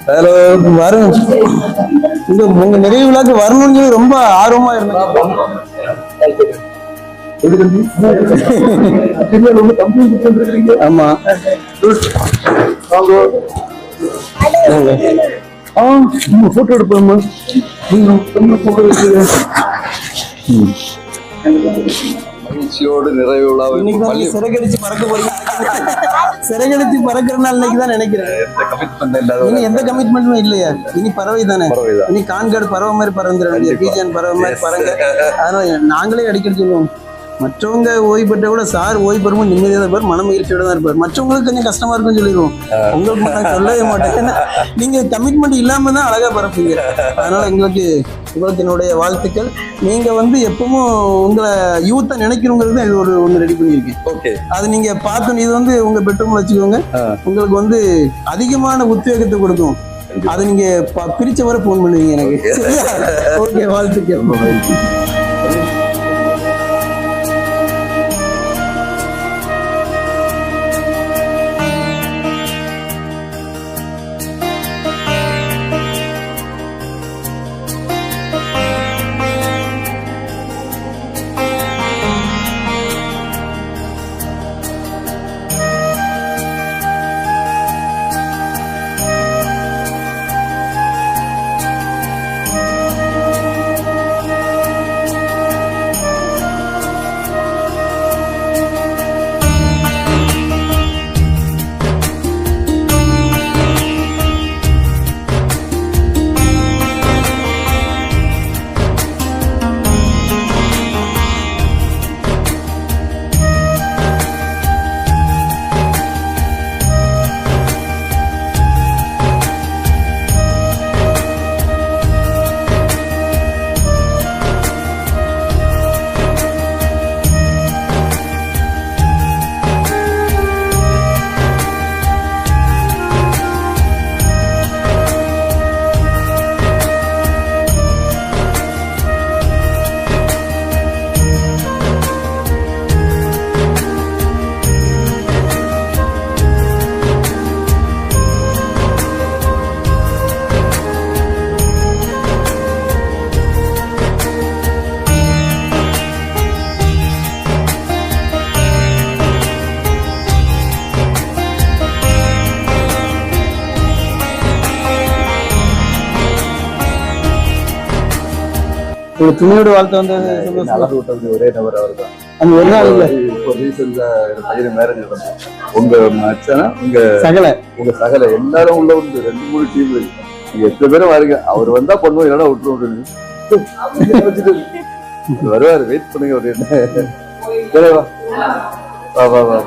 Hello, வரும் உங்க நிறைவு விழாக்கு வரணும்னு சொல்லி ரொம்ப ஆர்வமா இருந்தேன். ஆமா, போட்டோ எடுப்போம். மகிழ்ச்சியோடு நிறைவு விழா சிறகடிச்சு பறக்க போறீங்க. சிறகடிச்சு பறக்கிற நாள் இன்னைக்குதான் நினைக்கிறேன். எந்த கமிட்மெண்ட்டும் இல்லையா? இனி பறவை தானே. இனி கான்கார்டு பறவை மாதிரி பறந்துட வேண்டிய, பீஜான் பறவை மாதிரி பறங்க. அதனால நாங்களே அடிக்கடி சொல்லுவோம், மற்றவங்க ஓய்வு பெற்ற கூட சார் ஓய்வு பெறும்போது நிம்மதியாக தான் இருப்பார், மன மகிழ்ச்சியோட தான் இருப்பார். மற்றவங்களுக்கு கொஞ்சம் கஷ்டமா இருக்குன்னு சொல்லிடுவோம், உங்களுக்கு நான் சொல்லவே மாட்டேன். ஏன்னா நீங்க கமிட்மெண்ட் இல்லாம தான் அழகா பறப்பீங்க. அதனால உங்களுக்கு என்னுடைய வாழ்த்துக்கள். நீங்க எப்பவும் உங்களை யூத்தா நினைக்கணுங்கிறது இது ஒன்று ரெடி பண்ணியிருக்கேன். ஓகே, அது நீங்க பார்த்தோம். இது உங்க பெட்ரூம்ல வச்சுக்கோங்க. உங்களுக்கு அதிகமான உத்வேகத்தை கொடுக்கும். அதை நீங்க பிரிச்ச வரை போன் பண்ணுவீங்க எனக்கு. ஓகே, வாழ்த்துக்கள். துணியோட வாழ்த்து வந்தது ஒரே நபர் அவர் தான். அந்த ஒரு நாள் இல்ல, பையன் மேரேஜ் நடந்தது. உங்க மச்சானா உங்க சகல எல்லாரும் உள்ள வந்து 2-3 டீம் நீங்க எத்தனை பேரும் வாருங்க. அவர் வந்தா பண்ணுவோம், இல்லைன்னா விட்டுருவோம். வருவாரு, வெயிட் பண்ணுங்க. ஒரு வா வா வா.